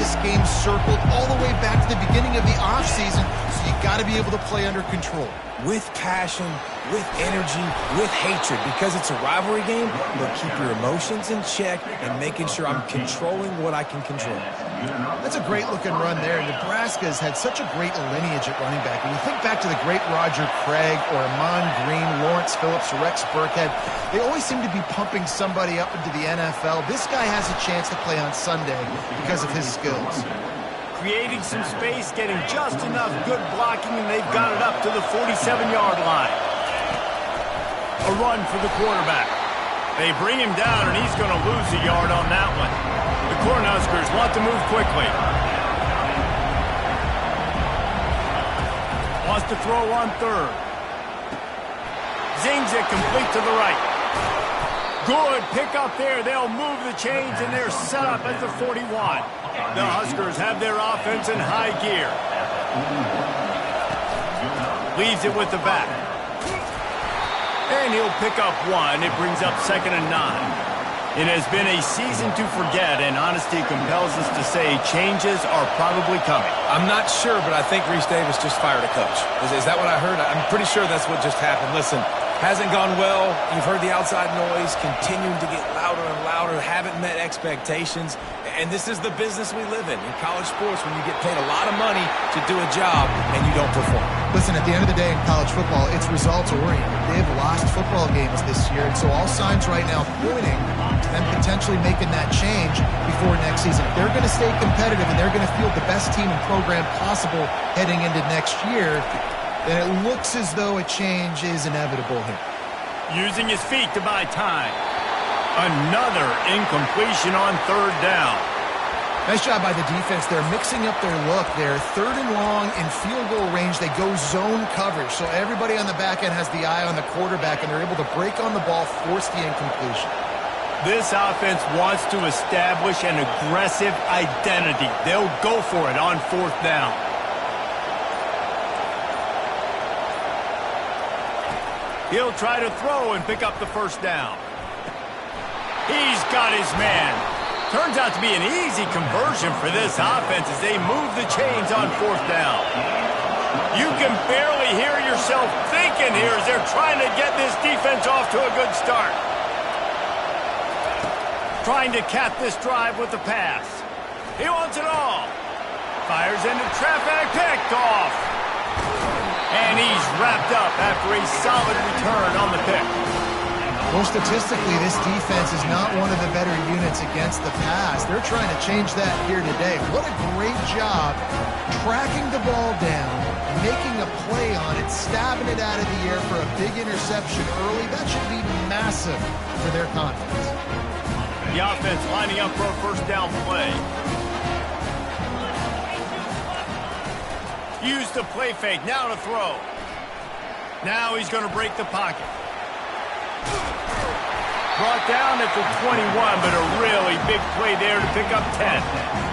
this game circled all the way back to the beginning of the offseason, so you got to be able to play under control. With passion, with energy, with hatred, because it's a rivalry game, but keep your emotions in check and making sure I'm controlling what I can control. That's a great-looking run there. Nebraska has had such a great lineage at running back. When you think back to the great Roger Craig or Amon Green, Lawrence Phillips, Rex Burkhead, they always seem to be pumping somebody up into the NFL. This guy has a chance to play on Sunday because of his skills. Creating some space, getting just enough good blocking, and they've got it up to the 47-yard line. A run for the quarterback. They bring him down, and he's going to lose a yard on that one. The Cornhuskers want to move quickly. Wants to throw on third. Zings it complete to the right. Good pick up there. They'll move the chains, and they're set up at the 41. The Huskers have their offense in high gear. Leaves it with the back. And he'll pick up one. It brings up 2nd and 9. It has been a season to forget, and honesty compels us to say changes are probably coming. I'm not sure, but I think Reese Davis just fired a coach. Is that what I heard? I'm pretty sure that's what just happened. Listen, hasn't gone well. You've heard the outside noise, continuing to get louder and louder, haven't met expectations. And this is the business we live in college sports, when you get paid a lot of money to do a job and you don't perform. Listen, at the end of the day in college football, it's results-oriented. They have lost football games this year, and so all signs right now pointing to them potentially making that change before next season. If they're going to stay competitive and they're going to field the best team and program possible heading into next year, then it looks as though a change is inevitable here. Using his feet to buy time. Another incompletion on 3rd down. Nice job by the defense. They're mixing up their look. They're 3rd and long in field goal range. They go zone coverage. So everybody on the back end has the eye on the quarterback, and they're able to break on the ball, force the incompletion. This offense wants to establish an aggressive identity. They'll go for it on 4th down. He'll try to throw and pick up the 1st down. He's got his man. Turns out to be an easy conversion for this offense as they move the chains on 4th down. You can barely hear yourself thinking here as they're trying to get this defense off to a good start. Trying to cap this drive with the pass. He wants it all. Fires into traffic, picked off. And he's wrapped up after a solid return on the pick. Well, statistically, this defense is not one of the better units against the pass. They're trying to change that here today. What a great job tracking the ball down, making a play on it, stabbing it out of the air for a big interception early. That should be massive for their confidence. The offense lining up for a 1st down play. Use the play fake, now to throw. Now he's going to break the pocket. Brought down at the 21, but a really big play there to pick up 10.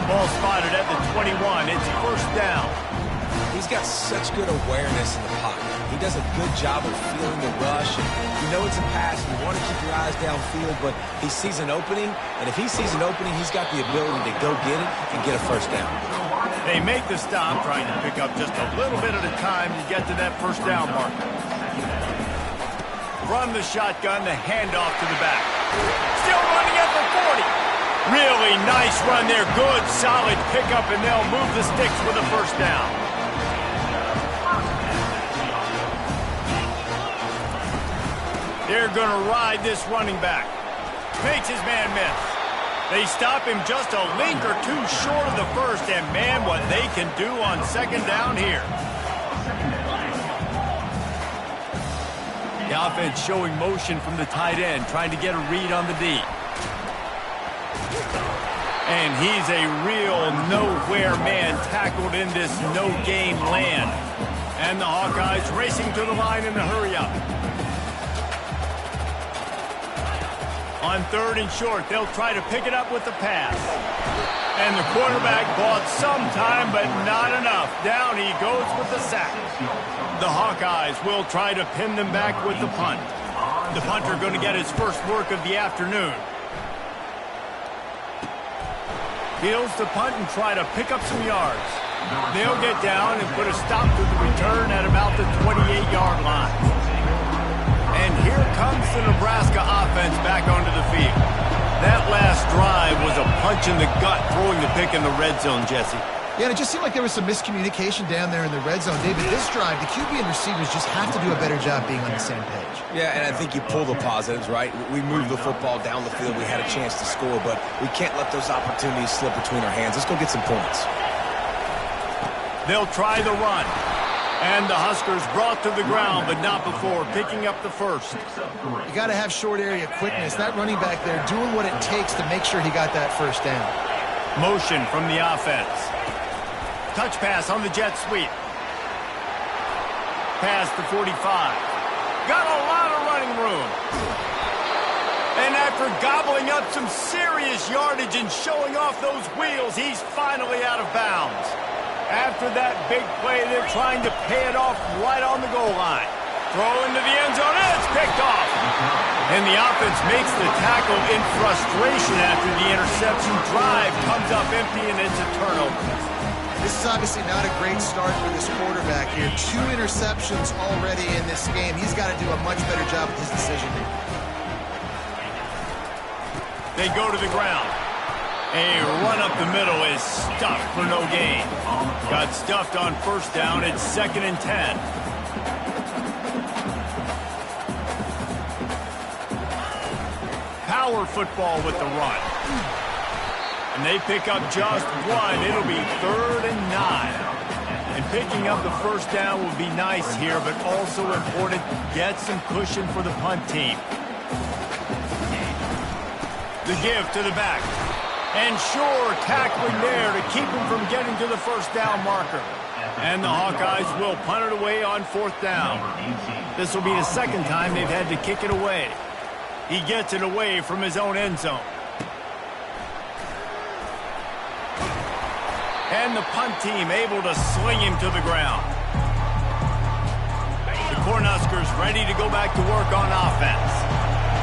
Ball spotted at the 21. It's 1st down. He's got such good awareness in the pocket. He does a good job of feeling the rush. And you know it's a pass, and you want to keep your eyes downfield, but he sees an opening, and if he sees an opening, he's got the ability to go get it and get a 1st down. They make the stop, trying to pick up just a little bit at a time to get to that 1st down mark. From the shotgun, the handoff to the back. Still running at the 40. Really nice run there. Good, solid pickup, and they'll move the sticks with a 1st down. They're going to ride this running back. Makes his man miss. They stop him just a link or two short of the 1st, and man, what they can do on 2nd down here. The offense showing motion from the tight end, trying to get a read on the D. And he's a real nowhere man tackled in this no-game land. And the Hawkeyes racing to the line in the hurry-up. On 3rd and short, they'll try to pick it up with the pass. And the quarterback bought some time, but not enough. Down he goes with the sack. The Hawkeyes will try to pin them back with the punt. The punter going to get his first work of the afternoon. Fields to punt and try to pick up some yards. They'll get down and put a stop to the return at about the 28-yard line. And here comes the Nebraska offense back onto the field. That last drive was a punch in the gut, throwing the pick in the red zone, Jesse. Yeah, and it just seemed like there was some miscommunication down there in the red zone. David, this drive, the QB and receivers just have to do a better job being on the same page. Yeah, and I think you pull the positives, right? We moved the football down the field. We had a chance to score, but we can't let those opportunities slip between our hands. Let's go get some points. They'll try the run. And the Huskers brought to the ground, but not before picking up the first. You got to have short area quickness. That running back there doing what it takes to make sure he got that first down. Motion from the offense. Touch pass on the jet sweep. Pass to 45. Got a lot of running room. And after gobbling up some serious yardage and showing off those wheels, he's finally out of bounds. After that big play, they're trying to pay it off right on the goal line. Throw into the end zone, and it's picked off. And the offense makes the tackle in frustration after the interception. Drive comes up empty, and it's a turnover. This is obviously not a great start for this quarterback here. 2 interceptions already in this game. He's got to do a much better job with his decision-making. They go to the ground. A run up the middle is stuffed for no gain. Got stuffed on first down. It's 2nd and 10. Power football with the run. And they pick up just one. It'll be 3rd and 9. And picking up the first down will be nice here, but also important to get some cushion for the punt team. The give to the back. And sure, tackling there to keep him from getting to the first down marker. And the Hawkeyes will punt it away on 4th down. This will be the 2nd time they've had to kick it away. He gets it away from his own end zone. And the punt team able to sling him to the ground. The Cornhuskers ready to go back to work on offense.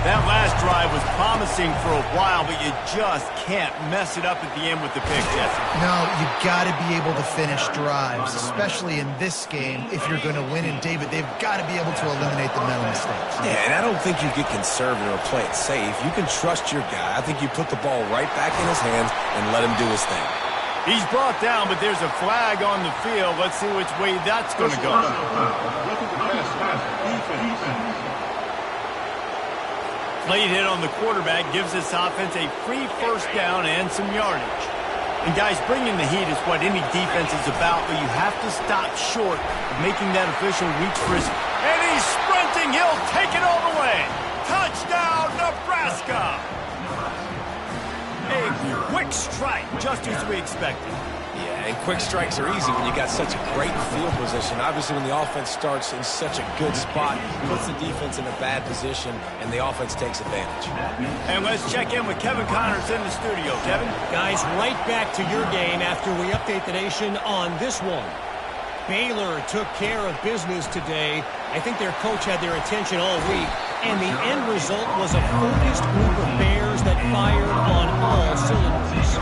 That last drive was promising for a while, but you just can't mess it up at the end with the pick, Jesse. No, you've got to be able to finish drives, especially in this game if you're going to win. And, David, they've got to be able to eliminate the mental mistakes. Yeah, and I don't think you get conservative or play it safe. You can trust your guy. I think you put the ball right back in his hands and let him do his thing. He's brought down, but there's a flag on the field. Let's see which way that's going to go. Late hit on the quarterback gives this offense a free first down and some yardage. And, guys, bringing the heat is what any defense is about, but you have to stop short of making that official reach for his... And he's sprinting. He'll take it all the way. Touchdown, Nebraska! A quick strike, just as we expected. Yeah, and quick strikes are easy when you got such a great field position. Obviously, when the offense starts in such a good spot, puts the defense in a bad position, and the offense takes advantage. And let's check in with Kevin Connors in the studio. Kevin? Guys, right back to your game after we update the nation on this one. Baylor took care of business today. I think their coach had their attention all week, and the end result was a focused group of Bears that fired on all cylinders.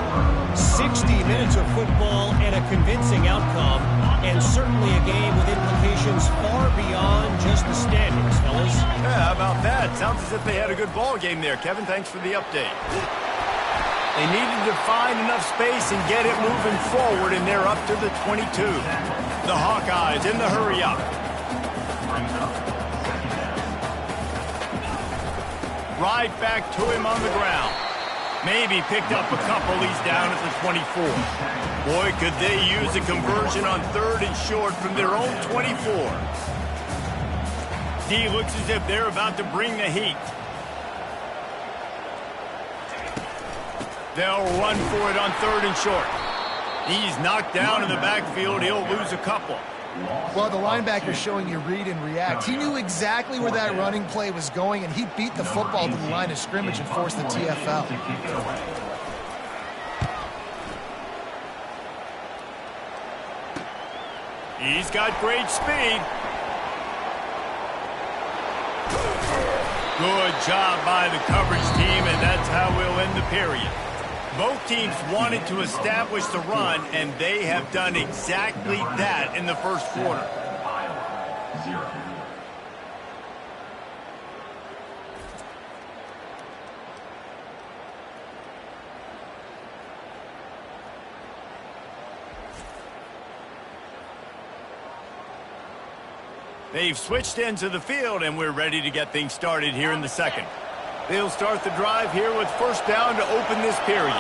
60 minutes of football and a convincing outcome, and certainly a game with implications far beyond just the standings, fellas. Yeah, how about that? Sounds as if they had a good ball game there. Kevin, thanks for the update. They needed to find enough space and get it moving forward, and they're up to the 22. The Hawkeyes in the hurry-up. Right back to him on the ground. Maybe picked up a couple. He's down at the 24. Boy, could they use a conversion on 3rd and short from their own 24. D looks as if they're about to bring the heat. They'll run for it on 3rd and short. He's knocked down in the backfield. He'll lose a couple. Well, the linebacker's showing you read and react. He knew exactly where that running play was going, and he beat the football to the line of scrimmage and forced the TFL. He's got great speed. Good job by the coverage team, and that's how we'll end the period. Both teams wanted to establish the run, and they have done exactly that in the first quarter. They've switched into the field, and we're ready to get things started here in the second. They'll start the drive here with first down to open this period.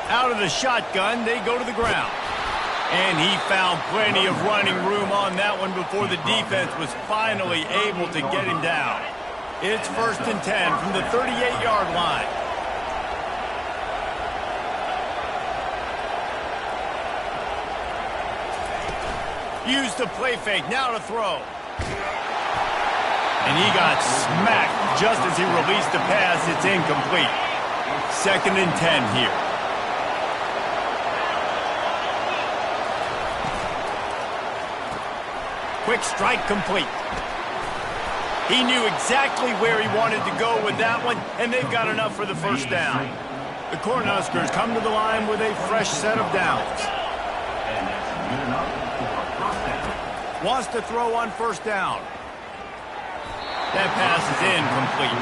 Out of the shotgun, they go to the ground. And he found plenty of running room on that one before the defense was finally able to get him down. It's 1st and 10 from the 38-yard line. Use the play fake, now to throw. And he got smacked just as he released the pass. It's incomplete. 2nd and 10 here. Quick strike complete. He knew exactly where he wanted to go with that one, and they've got enough for the first down. The Cornhuskers come to the line with a fresh set of downs. Wants to throw on first down. That pass is incomplete.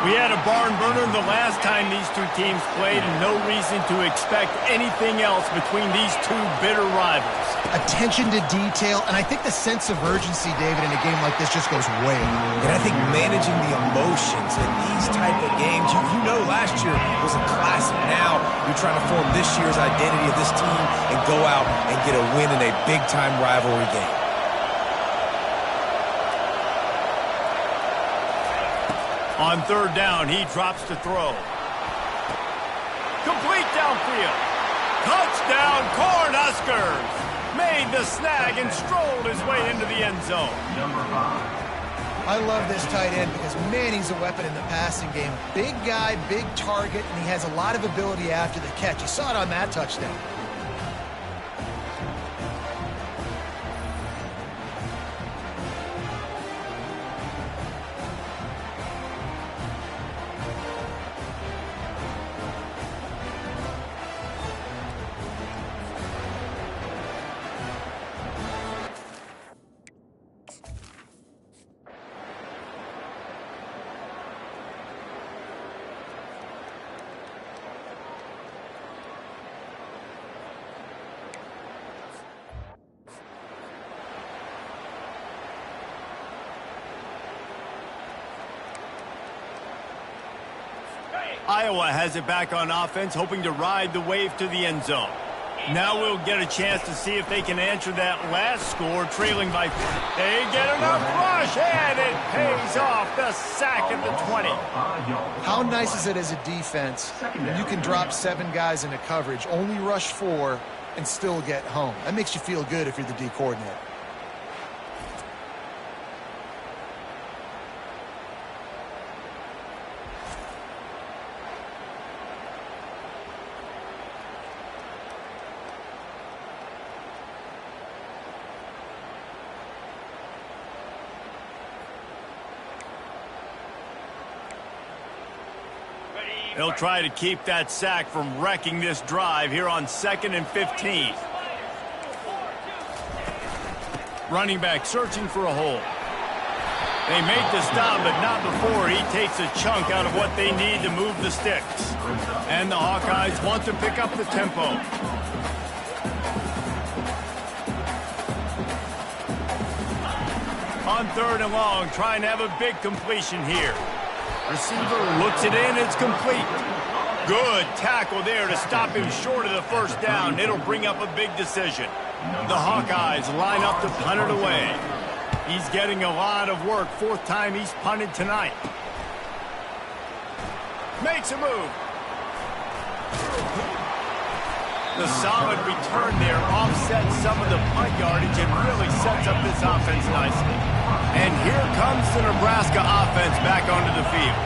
We had a barn burner the last time these two teams played, and no reason to expect anything else between these two bitter rivals. Attention to detail, and I think the sense of urgency, David, in a game like this just goes way up. And I think managing the emotions in these type of games, you know last year was a classic. Now you're trying to form this year's identity of this team and go out and get a win in a big-time rivalry game. On 3rd down, he drops to throw. Complete downfield. Touchdown, Cornhuskers! Made the snag and strolled his way into the end zone. I love this tight end because, man, he's a weapon in the passing game. Big guy, big target, and he has a lot of ability after the catch. You saw it on that touchdown. Iowa has it back on offense, hoping to ride the wave to the end zone. Now we'll get a chance to see if they can answer that last score, trailing by 3. They get enough rush, and it pays off. The sack at the 20. How nice is it as a defense when you can drop 7 guys into coverage, only rush 4, and still get home? That makes you feel good if you're the D coordinator. They'll try to keep that sack from wrecking this drive here on 2nd and 15. Running back searching for a hole. They make the stop, but not before he takes a chunk out of what they need to move the sticks. And the Hawkeyes want to pick up the tempo. On 3rd and long, trying to have a big completion here. Receiver looks it in, it's complete. Good tackle there to stop him short of the first down. It'll bring up a big decision. The Hawkeyes line up to punt it away. He's getting a lot of work. 4th time he's punted tonight. Makes a move. The solid return there offsets some of the punt yardage and really sets up this offense nicely. And here comes the Nebraska offense back onto the field.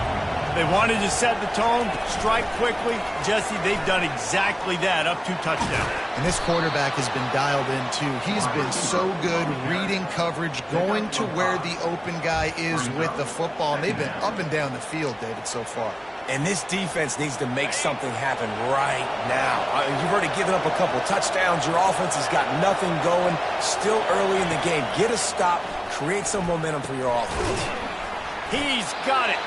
They wanted to set the tone, strike quickly. Jesse, they've done exactly that, up 2 touchdowns. And this quarterback has been dialed in, too. He's been so good reading coverage, going to where the open guy is with the football. And they've been up and down the field, David, so far. And this defense needs to make something happen right now. You've already given up a couple touchdowns. Your offense has got nothing going. Still early in the game. Get a stop. Create some momentum for your offense. He's got it.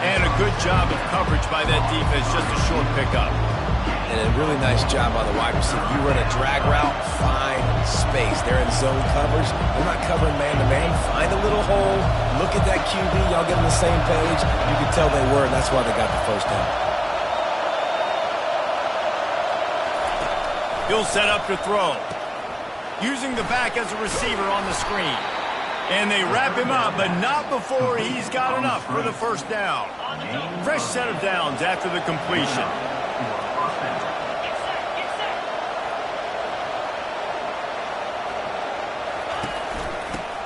And a good job of coverage by that defense. Just a short pickup. And a really nice job by the wide receiver. You run a drag route, find space. They're in zone coverage. They're not covering man-to-man. Find a little hole. Look at that QB. Y'all get on the same page. You can tell they were, and that's why they got the first down. He'll set up to throw. Using the back as a receiver on the screen. And they wrap him up, but not before he's got enough for the first down. Fresh set of downs after the completion.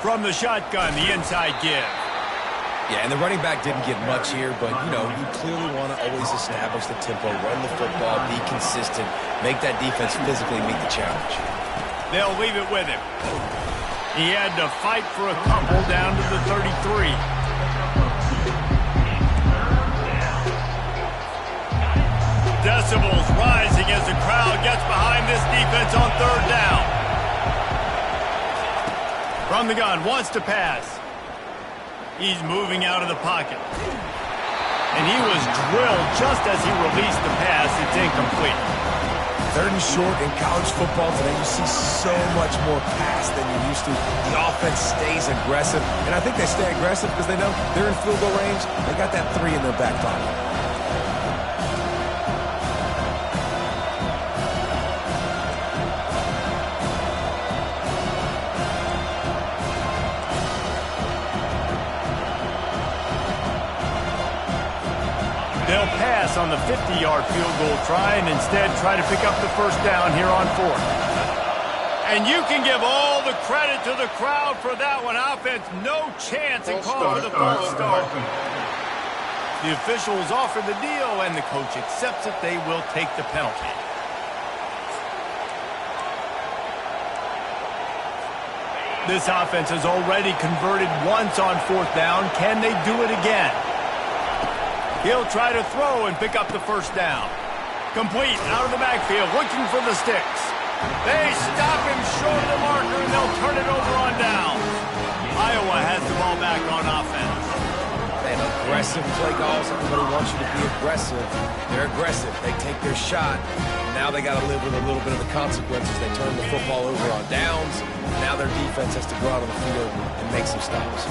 From the shotgun, the inside give. Yeah, and the running back didn't get much here, but, you know, you clearly want to always establish the tempo, run the football, be consistent, make that defense physically meet the challenge. They'll leave it with him. He had to fight for a couple down to the 33. Decibels rising as the crowd gets behind this defense on 3rd down. From the gun, wants to pass. He's moving out of the pocket. And he was drilled just as he released the pass. It's incomplete. 3rd and short in college football today, you see so much more pass than you used to. The offense stays aggressive, and I think they stay aggressive because they know they're in field goal range. They got that 3 in their back pocket. They'll pass on the 50-yard field goal try and instead try to pick up the first down here on 4th. And you can give all the credit to the crowd for that one. Offense, no chance and call for the false start. The officials offer the deal, and the coach accepts it. They will take the penalty. This offense has already converted once on 4th down. Can they do it again? He'll try to throw and pick up the first down. Complete out of the backfield, looking for the sticks. They stop him short of the marker, and they'll turn it over on down. Iowa has the ball back on offense. And aggressive play calls. Everybody wants you to be aggressive. They're aggressive. They take their shot. Now they got to live with a little bit of the consequences. They turn the football over on downs. Now their defense has to go out on the field and make some stops.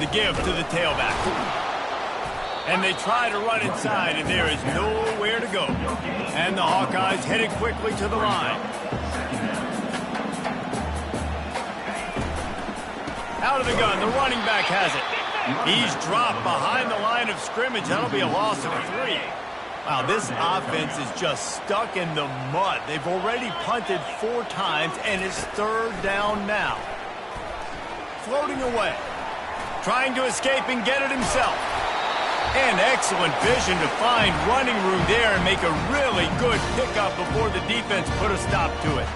The give to the tailback. And they try to run inside, and there is nowhere to go. And the Hawkeyes headed quickly to the line. Out of the gun, the running back has it. He's dropped behind the line of scrimmage. That'll be a loss of 3. Wow, this offense is just stuck in the mud. They've already punted 4 times, and it's 3rd down now. Floating away. Trying to escape and get it himself. And excellent vision to find running room there and make a really good pickup before the defense put a stop to it.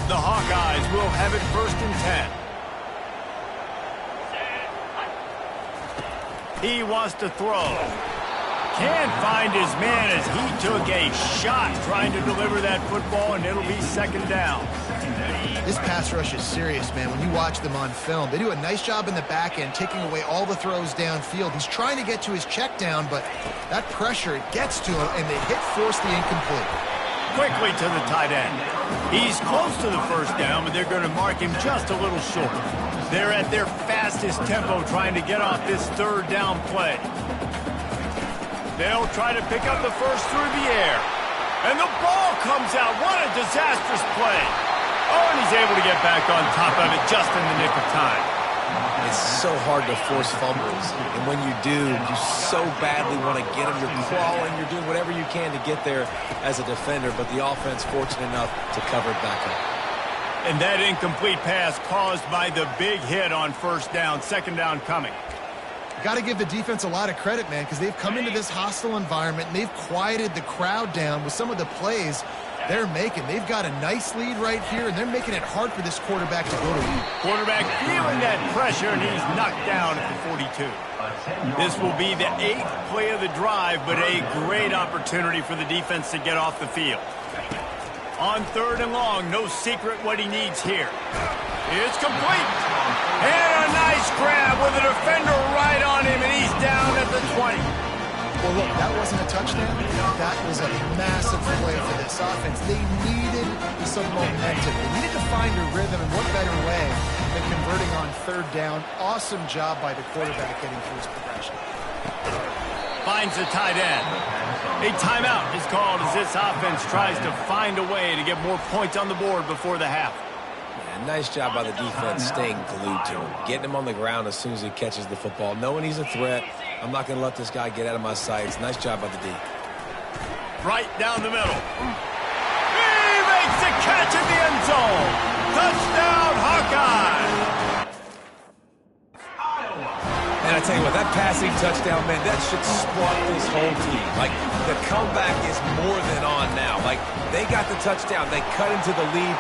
The Hawkeyes will have it 1st and 10. He wants to throw. Can't find his man as he took a shot trying to deliver that football, and it'll be 2nd down. This pass rush is serious, man. When you watch them on film, they do a nice job in the back end, taking away all the throws downfield. He's trying to get to his check down, but that pressure, it gets to him, and they force the incomplete. Quickly to the tight end. He's close to the first down, but they're going to mark him just a little short. They're at their fastest tempo trying to get off this 3rd down play. They'll try to pick up the first through the air. And the ball comes out. What a disastrous play. Oh, and he's able to get back on top of it just in the nick of time. It's so hard to force fumbles. And when you do, you so badly want to get them. You're crawling. You're doing whatever you can to get there as a defender. But the offense fortunate enough to cover it back up. And that incomplete pass caused by the big hit on first down, second down coming. Got to give the defense a lot of credit, man, because they've come into this hostile environment and they've quieted the crowd down with some of the plays they're making. They've got a nice lead right here, and they're making it hard for this quarterback to go to lead. Quarterback feeling that pressure, and he's knocked down at the 42. This will be the 8th play of the drive, but a great opportunity for the defense to get off the field. On 3rd and long, no secret what he needs here. It's complete. And a nice grab with a defender right on him, and he's down at the 20. Well, look, that wasn't a touchdown. That was a massive play for this offense. They needed some momentum. They needed to find a rhythm, and what better way than converting on 3rd down. Awesome job by the quarterback getting through his progression. Finds the tight end. A timeout is called as this offense tries to find a way to get more points on the board before the half. Yeah, nice job by the defense staying glued to him, getting him on the ground as soon as he catches the football, knowing he's a threat. I'm not going to let this guy get out of my sights. Nice job by the D. Right down the middle. He makes the catch at the end zone. Touchdown, Hawkeye! And I tell you what, that passing touchdown, man, that should spark this whole team. Like, the comeback is more than on now. Like, they got the touchdown. They cut into the lead.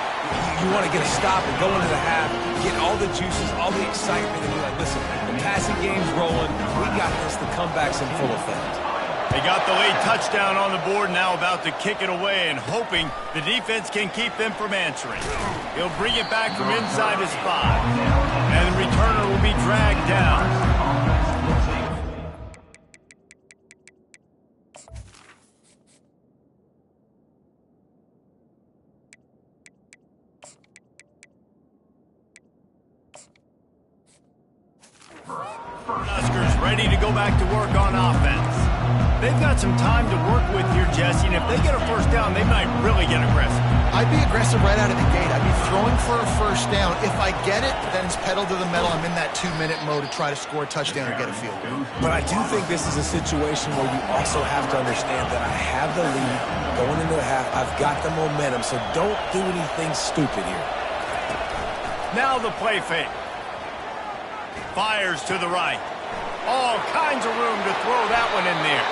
You want to get a stop and go into the half, get all the juices, all the excitement, and be like, listen, the passing game's rolling. We got this. The comeback's in full effect. They got the late touchdown on the board, now about to kick it away and hoping the defense can keep them from answering. He'll bring it back from inside his 5. And the returner will be dragged down. Huskers ready to go back to work on offense. They've got some time to work with here, Jesse, and if they get a first down, they might really get aggressive. I'd be aggressive right out of the gate. I'd be throwing for a first down. If I get it, then it's pedal to the metal. I'm in that 2-minute mode to try to score a touchdown or get a field goal. But I do think this is a situation where you also have to understand that I have the lead going into the half. I've got the momentum, so don't do anything stupid here. Now the play fake. Fires to the right. All kinds of room to throw that one in there.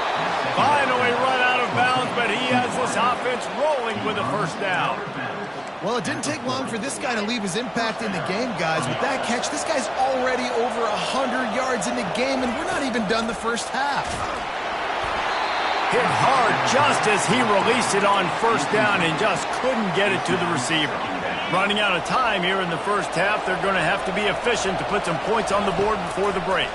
Finally run out of bounds, but he has this offense rolling with a first down. Well, it didn't take long for this guy to leave his impact in the game, guys. With that catch, this guy's already over 100 yards in the game, and we're not even done the first half. Hit hard just as he released it on first down and just couldn't get it to the receiver. Running out of time here in the first half, they're going to have to be efficient to put some points on the board before the break.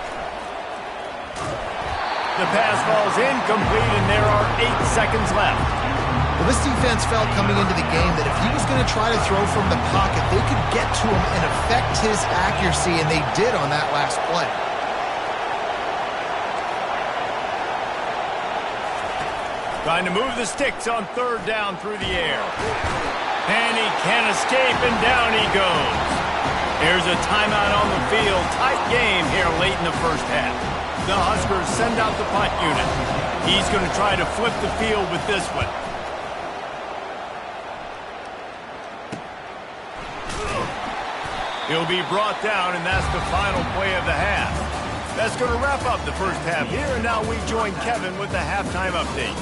The pass falls incomplete, and there are 8 seconds left. Well, this defense felt coming into the game that if he was going to try to throw from the pocket, they could get to him and affect his accuracy, and they did on that last play. Trying to move the sticks on 3rd down through the air. And he can't escape, and down he goes. Here's a timeout on the field. Tight game here late in the first half. The Huskers send out the punt unit. He's going to try to flip the field with this one. He'll be brought down, and that's the final play of the half. That's going to wrap up the first half here, and now we join Kevin with the halftime update.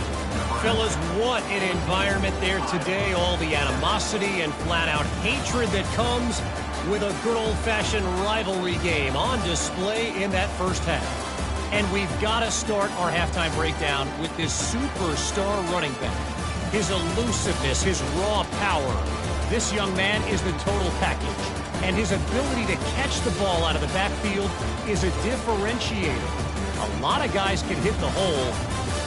Fellas, what an environment there today. All the animosity and flat-out hatred that comes with a good old-fashioned rivalry game on display in that first half. And we've got to start our halftime breakdown with this superstar running back. His elusiveness, his raw power. This young man is the total package. And his ability to catch the ball out of the backfield is a differentiator. A lot of guys can hit the hole.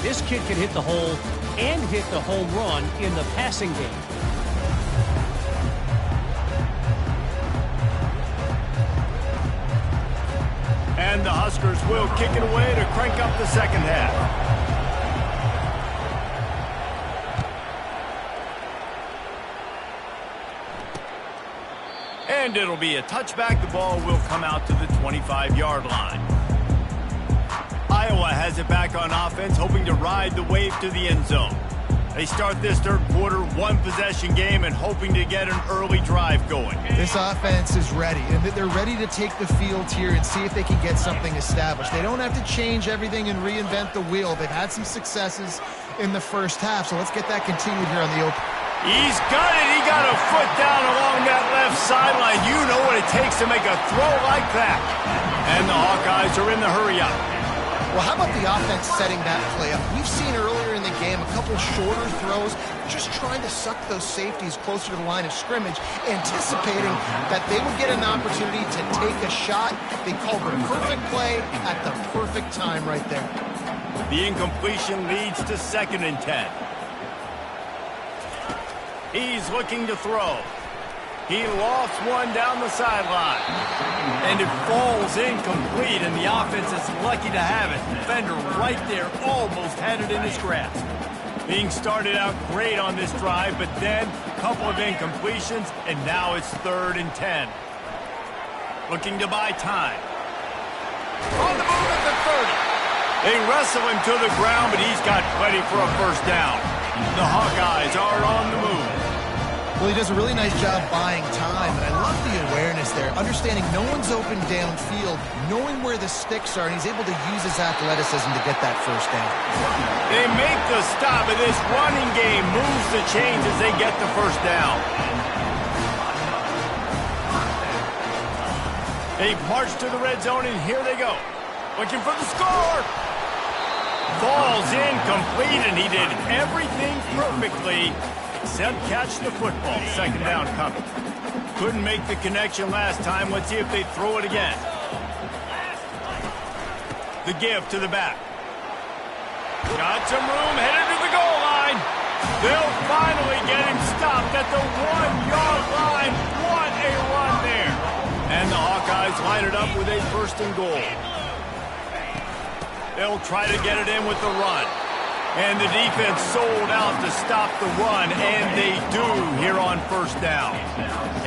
This kid can hit the hole and hit the home run in the passing game. And the Huskers will kick it away to crank up the second half. And it'll be a touchback. The ball will come out to the 25-yard line. Iowa has it back on offense, hoping to ride the wave to the end zone. They start this third quarter, one-possession game, and hoping to get an early drive going. This offense is ready, and they're ready to take the field here and see if they can get something established. They don't have to change everything and reinvent the wheel. They've had some successes in the first half, so let's get that continued here on the open. He's got it. He got a foot down along that left sideline. You know what it takes to make a throw like that. And the Hawkeyes are in the hurry-up. Well, how about the offense setting that play up? We've seen earlier in the game a couple shorter throws, just trying to suck those safeties closer to the line of scrimmage, anticipating that they would get an opportunity to take a shot. They called the perfect play at the perfect time right there. The incompletion leads to 2nd and 10. He's looking to throw. He lost one down the sideline. And it falls incomplete, and the offense is lucky to have it. Defender right there almost had it in his grasp. Being started out great on this drive, but then a couple of incompletions, and now it's 3rd and 10. Looking to buy time. On the move at the 30. They wrestle him to the ground, but he's got plenty for a first down. The Hawkeyes are on the move. Well, he does a really nice job buying time, and I love the awareness there, understanding no one's open downfield, knowing where the sticks are, and he's able to use his athleticism to get that first down. They make the stop, and this running game moves the chains as they get the first down. They march to the red zone, and here they go. Looking for the score. Falls incomplete, and he did everything perfectly except catch the football. 2nd down coming. Couldn't make the connection last time. Let's see if they throw it again. The give to the back. Got some room, headed to the goal line. They'll finally get him stopped at the 1-yard line. What a run there. And the Hawkeyes line it up with a 1st and goal. They'll try to get it in with the run. And the defense sold out to stop the run, and they do here on 1st down.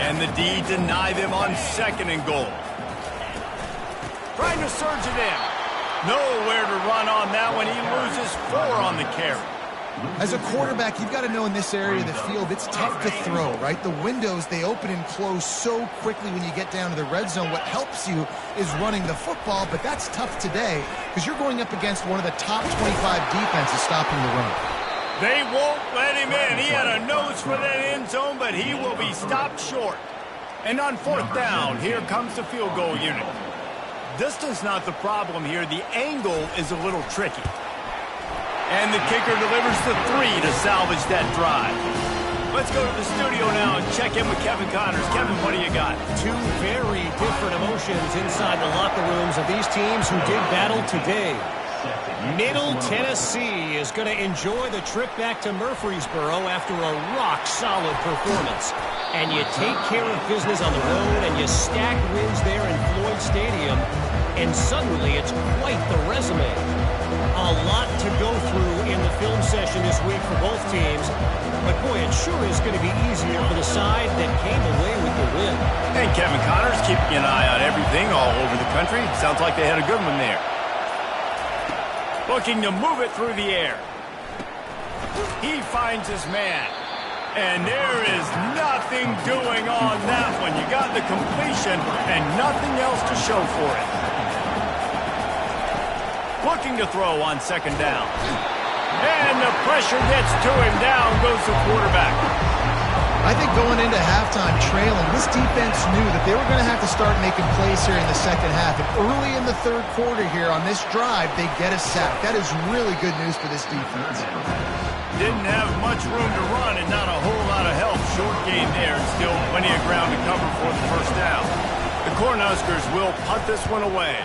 And the D deny them on 2nd and goal. Trying to surge it in. Nowhere to run on that one. He loses 4 on the carry. As a quarterback, you've got to know in this area of the field, it's tough to throw, right? The windows, they open and close so quickly when you get down to the red zone. What helps you is running the football, but that's tough today because you're going up against one of the top 25 defenses stopping the run. They won't let him in. He had a nose for that end zone, but he will be stopped short. And on 4th down, here comes the field goal unit. Distance not the problem here. The angle is a little tricky. And the kicker delivers the 3 to salvage that drive. Let's go to the studio now and check in with Kevin Connors. Kevin, what do you got? 2 very different emotions inside the locker rooms of these teams who did battle today. Middle Tennessee is going to enjoy the trip back to Murfreesboro after a rock-solid performance. And you take care of business on the road and you stack wins there in Floyd Stadium, and suddenly it's quite the resume. A lot to go through in the film session this week for both teams. But, boy, it sure is going to be easier for the side that came away with the win. And Kevin Connors keeping an eye on everything all over the country. Sounds like they had a good one there. Looking to move it through the air. He finds his man. And there is nothing doing on that one. You got the completion and nothing else to show for it. Looking to throw on 2nd down. And the pressure gets to him. Down goes the quarterback. I think going into halftime trailing, this defense knew that they were going to have to start making plays here in the 2nd half. And early in the 3rd quarter here on this drive, they get a sack. That is really good news for this defense. Didn't have much room to run and not a whole lot of help. Short gain there and still plenty of ground to cover for the 1st down. The Cornhuskers will punt this one away.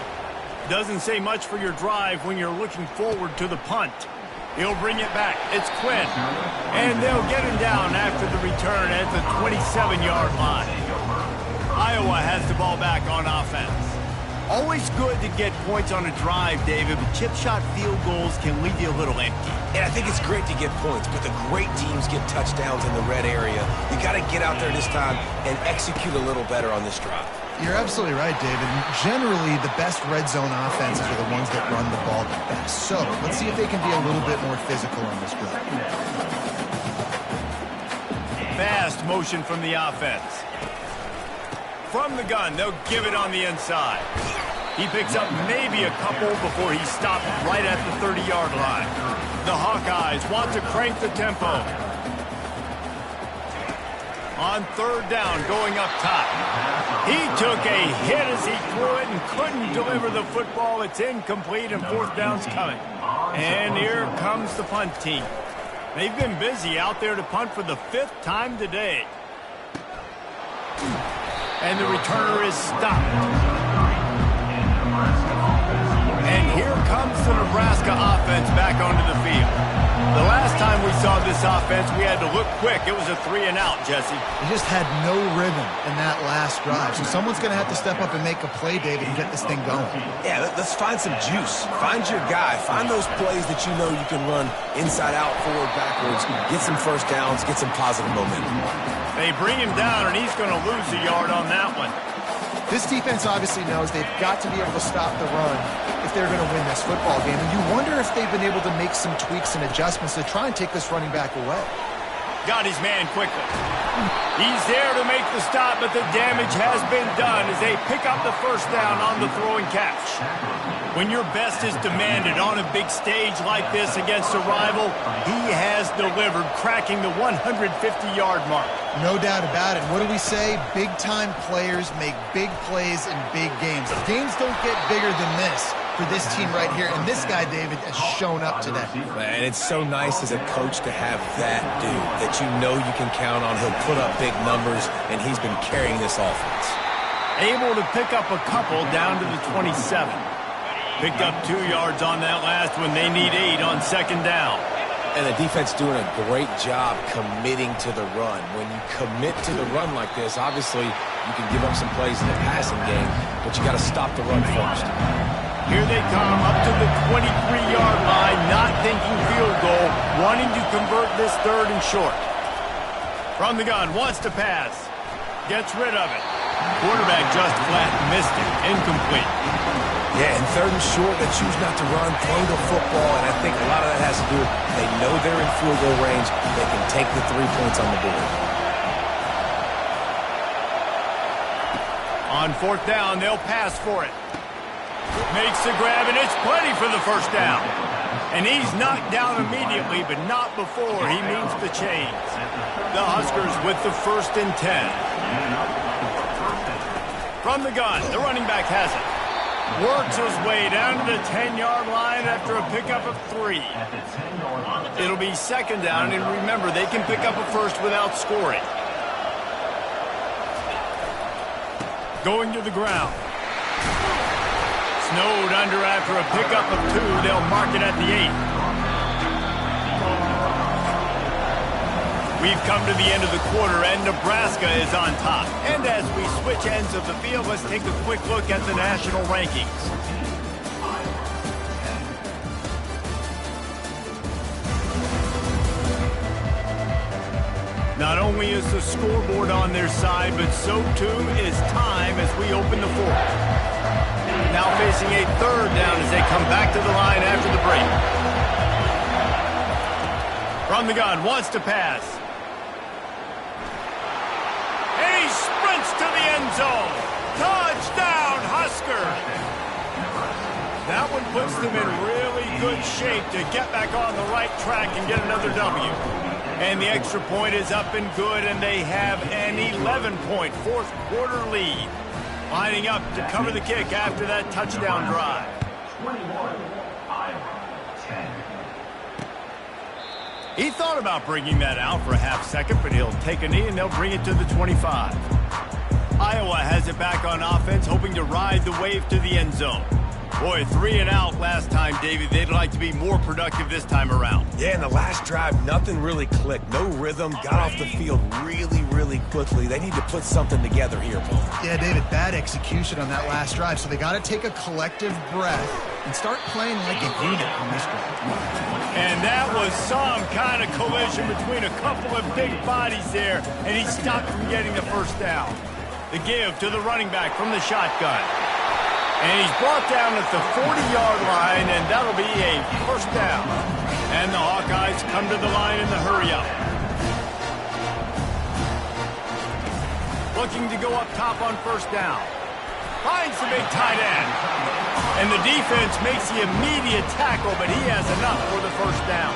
Doesn't say much for your drive when you're looking forward to the punt. He'll bring it back. It's Quinn. And they'll get him down after the return at the 27-yard line. Iowa has the ball back on offense. Always good to get points on a drive, David, but chip shot field goals can leave you a little empty. And I think it's great to get points, but the great teams get touchdowns in the red area. You got to get out there this time and execute a little better on this drive. You're absolutely right, David. Generally, the best red zone offenses are the ones that run the ball the best. So let's see if they can be a little bit more physical on this drive. Fast motion from the offense. From the gun, they'll give it on the inside. He picks up maybe a couple before he stopped right at the 30-yard line. The Hawkeyes want to crank the tempo. On third down, going up top. He took a hit as he threw it and couldn't deliver the football. It's incomplete and fourth down's coming. And here comes the punt team. They've been busy out there to punt for the 5th time today. And the returner is stopped. And here comes the Nebraska offense back onto the field. The last time we saw this offense, we had to look quick. It was a 3-and-out, Jesse. They just had no rhythm in that last drive. So someone's going to have to step up and make a play, David, and get this thing going. Yeah, let's find some juice. Find your guy. Find those plays that you know you can run inside out, forward, backwards, get some first downs, get some positive momentum. They bring him down, and he's going to lose a yard on that one. This defense obviously knows they've got to be able to stop the run if they're going to win this football game. And you wonder if they've been able to make some tweaks and adjustments to try and take this running back away. Got his man quickly. He's there to make the stop, but the damage has been done as they pick up the first down on the throwing catch. When your best is demanded on a big stage like this against a rival, he has delivered, cracking the 150-yard mark. No doubt about it. What do we say? Big-time players make big plays in big games. Games don't get bigger than this for this team right here. And this guy, David, has shown up today. And it's so nice as a coach to have that dude that you know you can count on. He'll put up big numbers, and he's been carrying this offense. Able to pick up a couple down to the 27. Picked up 2 yards on that last one. They need 8 on second down. And the defense doing a great job committing to the run. When you commit to the run like this, obviously you can give up some plays in the passing game, but you got to stop the run first. Here they come up to the 23-yard line, not thinking field goal, wanting to convert this 3rd and short. From the gun, wants to pass. Gets rid of it. Quarterback just flat missed it. Incomplete. Yeah, and 3rd and short, they choose not to run, throw the football, and I think a lot of that has to do with they know they're in field goal range. They can take the 3 points on the board. On 4th down, they'll pass for it. Makes the grab, and it's plenty for the first down. And he's knocked down immediately, but not before he meets the chains. The Huskers with the 1st and 10. From the gun, the running back has it. Works his way down to the 10-yard line after a pickup of 3. It'll be 2nd down, and remember, they can pick up a first without scoring. Going to the ground. Snowed under after a pickup of 2. They'll mark it at the 8. We've come to the end of the quarter, and Nebraska is on top. And as we switch ends of the field, let's take a quick look at the national rankings. Not only is the scoreboard on their side, but so too is time as we open the 4th. Now facing a 3rd down as they come back to the line after the break. From the gun, wants to pass. And he sprints to the end zone. Touchdown, Huskers! That one puts them in really good shape to get back on the right track and get another W. And the extra point is up and good, and they have an 11-point 4th quarter lead. Lining up to cover the kick after that touchdown drive. 21, Iowa, 10. He thought about bringing that out for a half second, but he'll take a knee and they'll bring it to the 25. Iowa has it back on offense, hoping to ride the wave to the end zone. Boy, 3-and-out last time, Davey. They'd like to be more productive this time around. Yeah, in the last drive, nothing really clicked. No rhythm. Got off the field really, really quickly. They need to put something together here, Paul. Yeah, David, bad execution on that last drive. So they got to take a collective breath and start playing like a unit on this drive. And that was some kind of collision between a couple of big bodies there, and he stopped from getting the first down. The give to the running back from the shotgun. And he's brought down at the 40-yard line, and that'll be a first down. And the Hawkeyes come to the line in the hurry-up. Looking to go up top on first down. Finds the big tight end. And the defense makes the immediate tackle, but he has enough for the first down.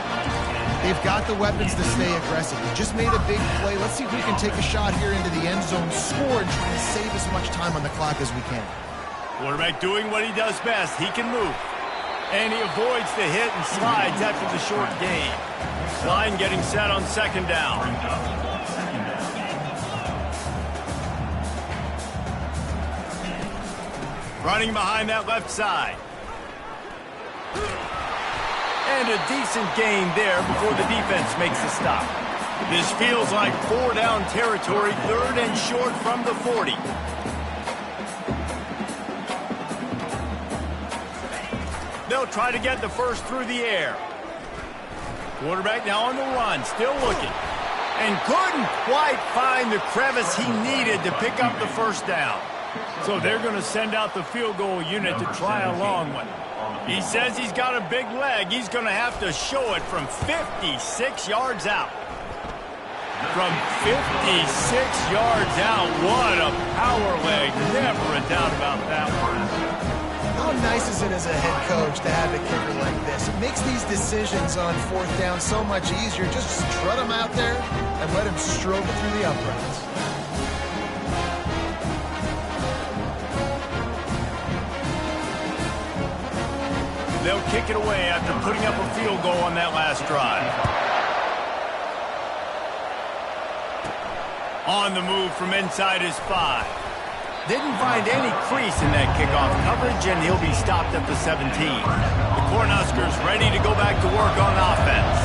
They've got the weapons to stay aggressive. They just made a big play. Let's see if we can take a shot here into the end zone, score, and try to save as much time on the clock as we can. Quarterback doing what he does best. He can move. And he avoids the hit and slides after the short gain. Line getting set on second down. Running behind that left side. And a decent gain there before the defense makes the stop. This feels like 4-down territory, third and short from the 40. They'll try to get the first through the air. Quarterback now on the run, still looking. And couldn't quite find the crevice he needed to pick up the first down. So they're going to send out the field goal unit to try a long one. He says he's got a big leg. He's going to have to show it from 56 yards out. From 56 yards out, what a power leg. Never a doubt about that one. How nice is it as a head coach to have a kicker like this? It makes these decisions on fourth down so much easier. Just strut him out there and let him stroke it through the uprights. They'll kick it away after putting up a field goal on that last drive. On the move from inside his 5. Didn't find any crease in that kickoff coverage, and he'll be stopped at the 17. The Cornhuskers ready to go back to work on offense.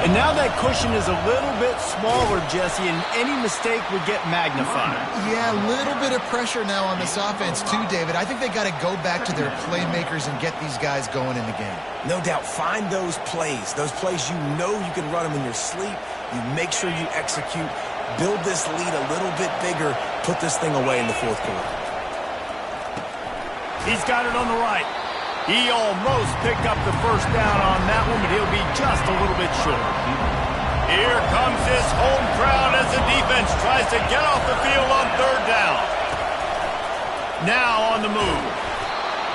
And now that cushion is a little bit smaller, Jesse, and any mistake would get magnified. Yeah, a little bit of pressure now on this offense too, David. I think they got to go back to their playmakers and get these guys going in the game. No doubt. Find those plays you know you can run them in your sleep. You make sure you execute. Build this lead a little bit bigger. Put this thing away in the fourth quarter. He's got it on the right. He almost picked up the first down on that one, but he'll be just a little bit short. Here comes this home crowd as the defense tries to get off the field on third down. Now on the move.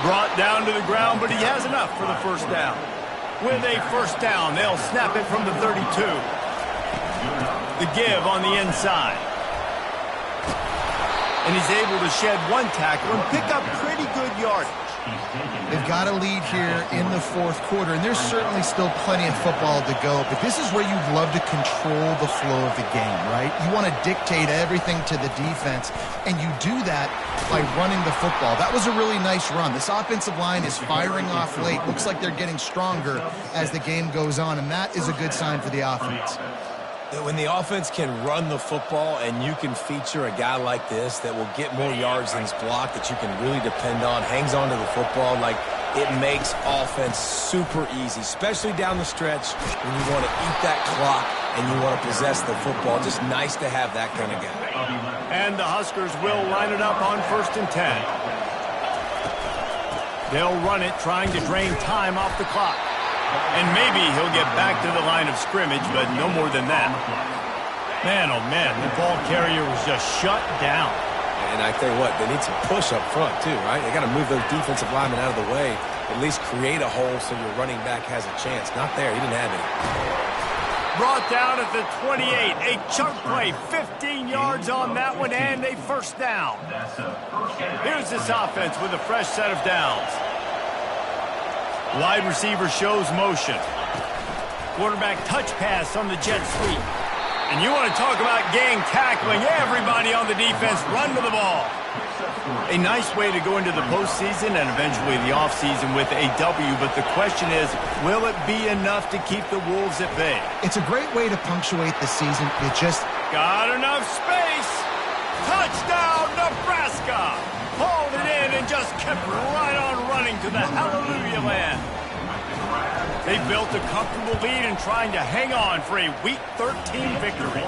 Brought down to the ground, but he has enough for the first down. With a first down, they'll snap it from the 32. The give on the inside. And he's able to shed one tackle and pick up pretty good yardage. They've got a lead here in the fourth quarter, and there's certainly still plenty of football to go, but this is where you'd love to control the flow of the game, right? You want to dictate everything to the defense, and you do that by running the football. That was a really nice run. This offensive line is firing off late. Looks like they're getting stronger as the game goes on, and that is a good sign for the offense. When the offense can run the football and you can feature a guy like this that will get more yards than his block, that you can really depend on, hangs on to the football, like it makes offense super easy, especially down the stretch when you want to eat that clock and you want to possess the football. Just nice to have that kind of guy. And the Huskers will line it up on 1st and 10. They'll run it, trying to drain time off the clock. And maybe he'll get back to the line of scrimmage, but no more than that. Man, oh man, the ball carrier was just shut down. And I tell you what, they need some push up front too, right? They got to move those defensive linemen out of the way, at least create a hole so your running back has a chance. Not there, he didn't have any. Brought down at the 28, a chunk play, 15 yards on that one, and a first down. Here's this offense with a fresh set of downs. Wide receiver shows motion. Quarterback touch pass on the jet sweep. And you want to talk about gang tackling. Everybody on the defense run to the ball. A nice way to go into the postseason and eventually the offseason with a W. But the question is, will it be enough to keep the Wolves at bay? It's a great way to punctuate the season. It just... Got enough space. Touchdown, Nebraska. Hauled it in and just kept right on running to the hallelujah land. They built a comfortable lead and trying to hang on for a Week 13 victory.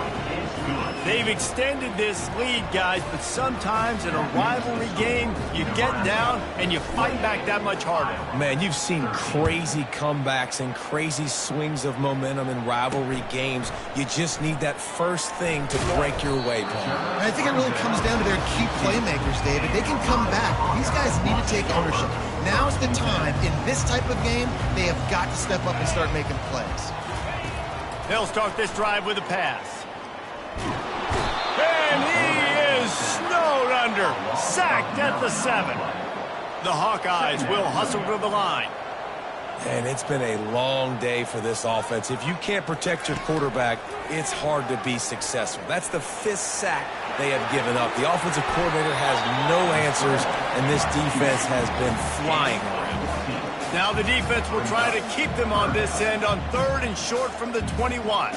They've extended this lead, guys, but sometimes in a rivalry game, you get down and you fight back that much harder. Man, you've seen crazy comebacks and crazy swings of momentum in rivalry games. You just need that first thing to break your way, Paul. And I think it really comes down to their key playmakers, David. They can come back. These guys need to take ownership. Now's the time. In this type of game, they have got to step up and start making plays. They'll start this drive with a pass. And he is snowed under, sacked at the 7. The Hawkeyes will hustle to the line. And it's been a long day for this offense. If you can't protect your quarterback, it's hard to be successful. That's the 5th sack they have given up. The offensive coordinator has no answers, and this defense has been flying around. Now the defense will try to keep them on this end on 3rd and short from the 21.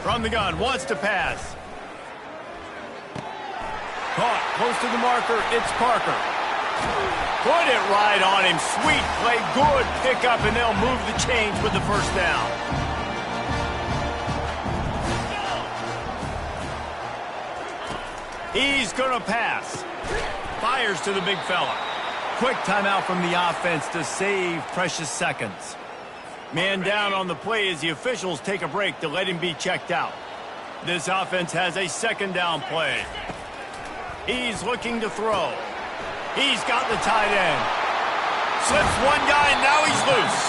From the gun, wants to pass. Caught, close to the marker, it's Parker. Put it right on him, sweet play, good pickup, and they'll move the chains with the first down. He's gonna pass. Fires to the big fella. Quick timeout from the offense to save precious seconds. Man down on the play as the officials take a break to let him be checked out. This offense has a 2nd down play. He's looking to throw. He's got the tight end. Slips one guy, and now he's loose.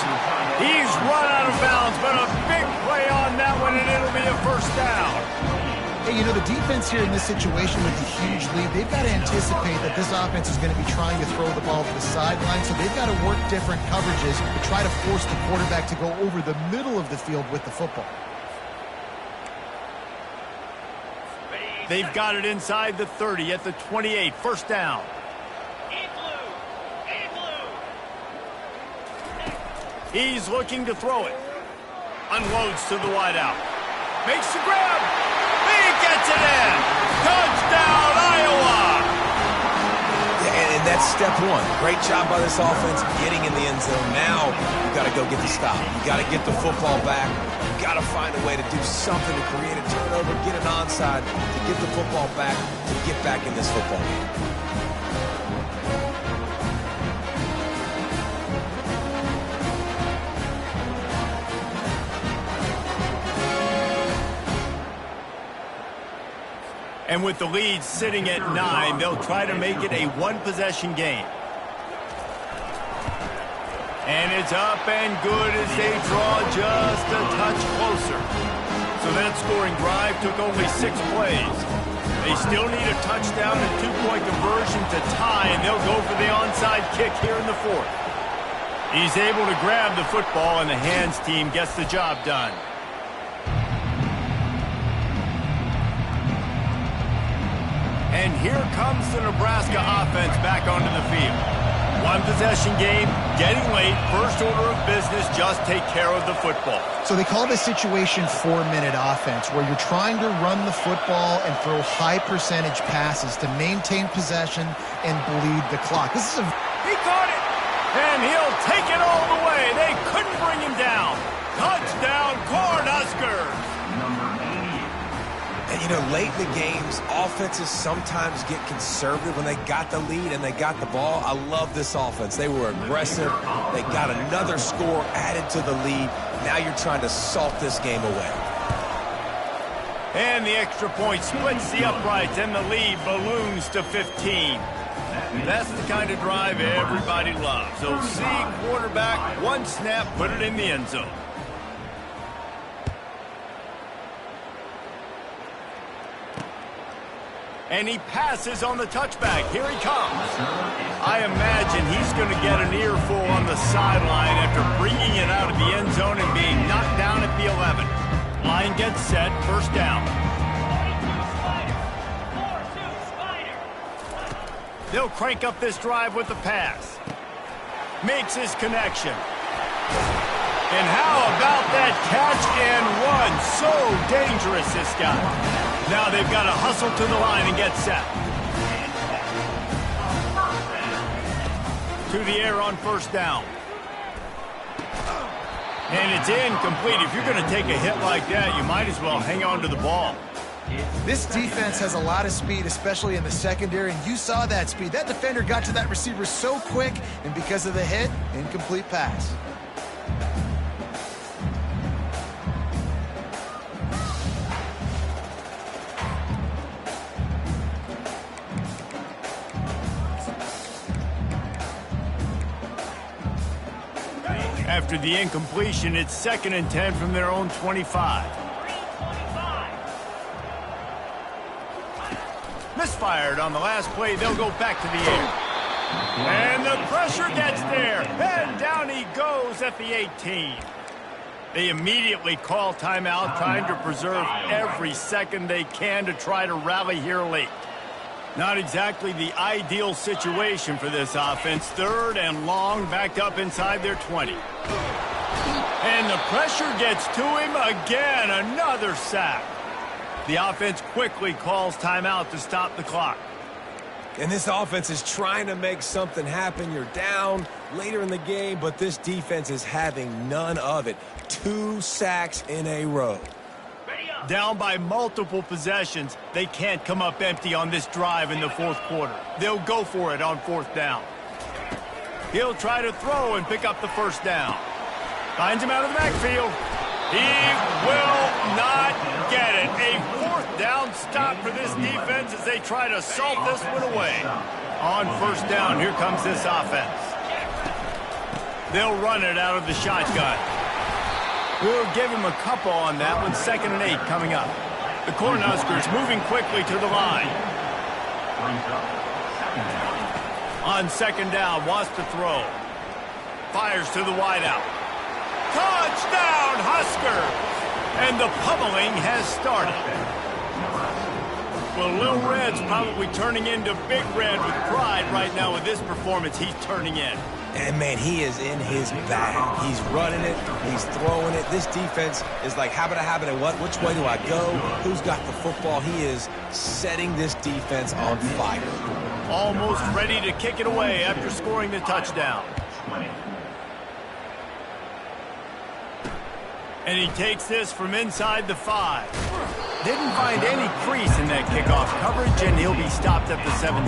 He's run out of bounds, but a big play on that one, and it'll be a first down. Hey, you know, the defense here in this situation with the huge lead, they've got to anticipate that this offense is going to be trying to throw the ball to the sideline, so they've got to work different coverages to try to force the quarterback to go over the middle of the field with the football. They've got it inside the 30 at the 28, first down. He's looking to throw it. Unloads to the wideout. Makes the grab. He gets it in. Touchdown, Iowa! Yeah, and that's step one. Great job by this offense getting in the end zone. Now you got to go get the stop. You got to get the football back. You got to find a way to do something to create a turnover, get an onside, to get the football back, to get back in this football game. And with the lead sitting at 9, they'll try to make it a one-possession game. And it's up and good as they draw just a touch closer. So that scoring drive took only 6 plays. They still need a touchdown and 2-point conversion to tie, and they'll go for the onside kick here in the 4th. He's able to grab the football, and the hands team gets the job done. And here comes the Nebraska offense back onto the field. One-possession game, getting late, first order of business, just take care of the football. So they call this situation 4-minute offense, where you're trying to run the football and throw high-percentage passes to maintain possession and bleed the clock. This is a... He caught it, and he'll take it all the way. They couldn't bring him down. Touchdown, Cornhuskers! And, you know, late in the games, offenses sometimes get conservative when they got the lead and they got the ball. I love this offense. They were aggressive. They got another score added to the lead. Now you're trying to salt this game away. And the extra point splits the uprights, and the lead balloons to 15. That's the kind of drive everybody loves. So see quarterback, one snap, put it in the end zone. And he passes on the touchback. Here he comes. I imagine he's going to get an earful on the sideline after bringing it out of the end zone and being knocked down at the 11. Line gets set, first down. They'll crank up this drive with the pass. Makes his connection. And how about that catch and run? So dangerous, this guy. Now they've got to hustle to the line and get set. To the air on first down. And it's incomplete. If you're going to take a hit like that, you might as well hang on to the ball. This defense has a lot of speed, especially in the secondary, and you saw that speed. That defender got to that receiver so quick, and because of the hit, incomplete pass. After the incompletion, it's 2nd and 10 from their own 25. Misfired on the last play. They'll go back to the air. And the pressure gets there. And down he goes at the 18. They immediately call timeout, trying to preserve every second they can to try to rally here late. Not exactly the ideal situation for this offense. 3rd and long, backed up inside their 20. And the pressure gets to him again. Another sack. The offense quickly calls timeout to stop the clock. And this offense is trying to make something happen. You're down later in the game, but this defense is having none of it. 2 sacks in a row. Down by multiple possessions, they can't come up empty on this drive in the 4th quarter. They'll go for it on 4th down. He'll try to throw and pick up the 1st down. Finds him out of the backfield. He will not get it. A 4th down stop for this defense as they try to salt this one away. On 1st down, here comes this offense. They'll run it out of the shotgun. We'll give him a couple on that one. 2nd and 8 coming up. The Cornhuskers moving quickly to the line. On 2nd down, wants to throw. Fires to the wideout. Touchdown, Huskers! And the pummeling has started. Well, Lil Red's probably turning into Big Red with pride right now with this performance he's turning in. And, man, he is in his bag. He's running it. He's throwing it. This defense is like, habit, what? Which way do I go? Who's got the football? He is setting this defense on fire. Almost ready to kick it away after scoring the touchdown. And he takes this from inside the 5. Didn't find any crease in that kickoff coverage, and he'll be stopped at the 17.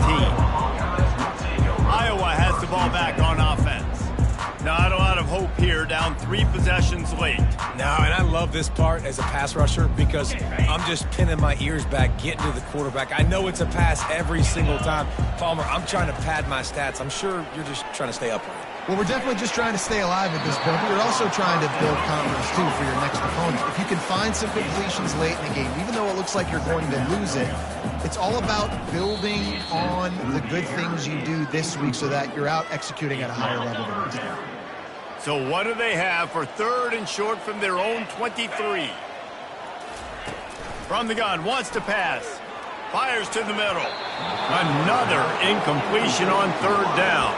Iowa has the ball back on offense. Not a lot of hope here, down 3 possessions late. No, and I love this part as a pass rusher because I'm just pinning my ears back, getting to the quarterback. I know it's a pass every single time. Palmer, I'm trying to pad my stats. I'm sure you're just trying to stay upright. Well, we're definitely just trying to stay alive at this point, but we're also trying to build confidence, too, for your next opponent. If you can find some completions late in the game, even though it looks like you're going to lose it, it's all about building on the good things you do this week so that you're out executing at a higher level than next time. So what do they have for 3rd and short from their own 23? From the gun, wants to pass. Fires to the middle. Another incompletion on 3rd down.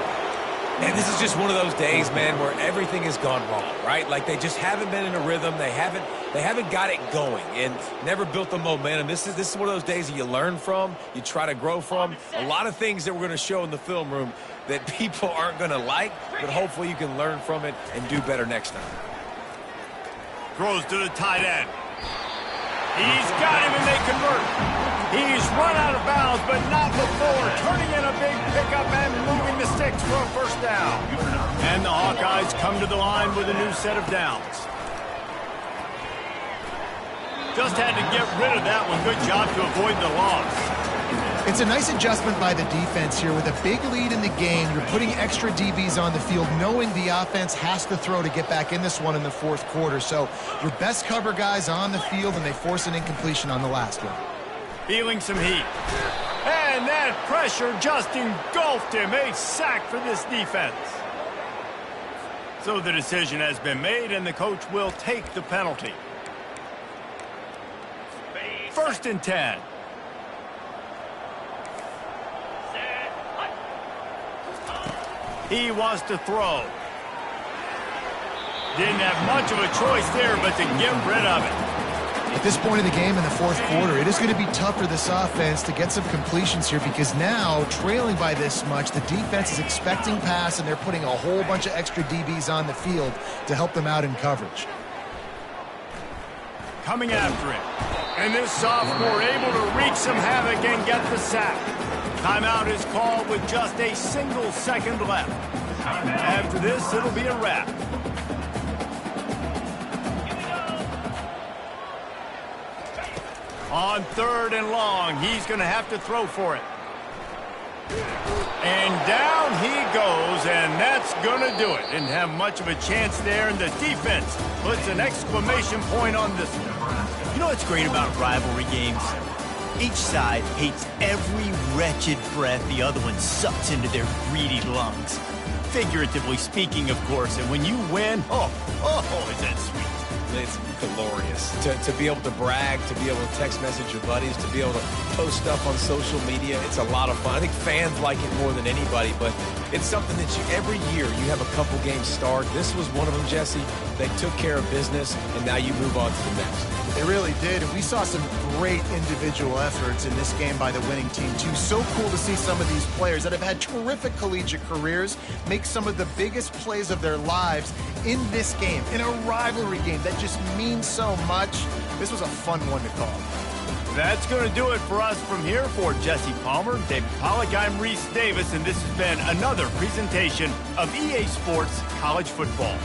And this is just one of those days, man, where everything has gone wrong, right? Like they just haven't been in a rhythm. They haven't got it going and never built the momentum. This is one of those days that you learn from, you try to grow from. A lot of things that we're going to show in the film room that people aren't going to like, but hopefully you can learn from it and do better next time. Throws to the tight end. He's got him and they convert. He's run out of bounds, but not before. Turning in a big pickup and moving the sticks for a 1st down. And the Hawkeyes come to the line with a new set of downs. Just had to get rid of that one. Good job to avoid the loss. It's a nice adjustment by the defense here. With a big lead in the game, you're putting extra DBs on the field, knowing the offense has to throw to get back in this one in the 4th quarter. So your best cover guys on the field, and they force an incompletion on the last one. Feeling some heat. And that pressure just engulfed him. A sack for this defense. So the decision has been made, and the coach will take the penalty. 1st and 10. He wants to throw. Didn't have much of a choice there, but to get rid of it. At this point in the game in the fourth quarter, it is going to be tough for this offense to get some completions here because now, trailing by this much, the defense is expecting pass, and they're putting a whole bunch of extra DBs on the field to help them out in coverage. Coming after him. And this sophomore able to wreak some havoc and get the sack. Timeout is called with just a single second left. After this, it'll be a wrap. On 3rd and long, he's going to have to throw for it. And down he goes, and that's going to do it. Didn't have much of a chance there, and the defense puts an exclamation point on this one. You know what's great about rivalry games? Each side hates every wretched breath the other one sucks into their greedy lungs. Figuratively speaking, of course, and when you win, is that sweet. It's glorious to be able to brag, to be able to text message your buddies, to be able to post stuff on social media. It's a lot of fun. I think fans like it more than anybody, but it's something that every year you have a couple games start. This was one of them, Jesse. They took care of business, and now you move on to the next. They really did, and we saw some great individual efforts in this game by the winning team, too. So cool to see some of these players that have had terrific collegiate careers make some of the biggest plays of their lives in this game, in a rivalry game that just means so much. This was a fun one to call. That's going to do it for us from here. For Jesse Palmer, David Pollack, I'm Reese Davis, and this has been another presentation of EA Sports College Football.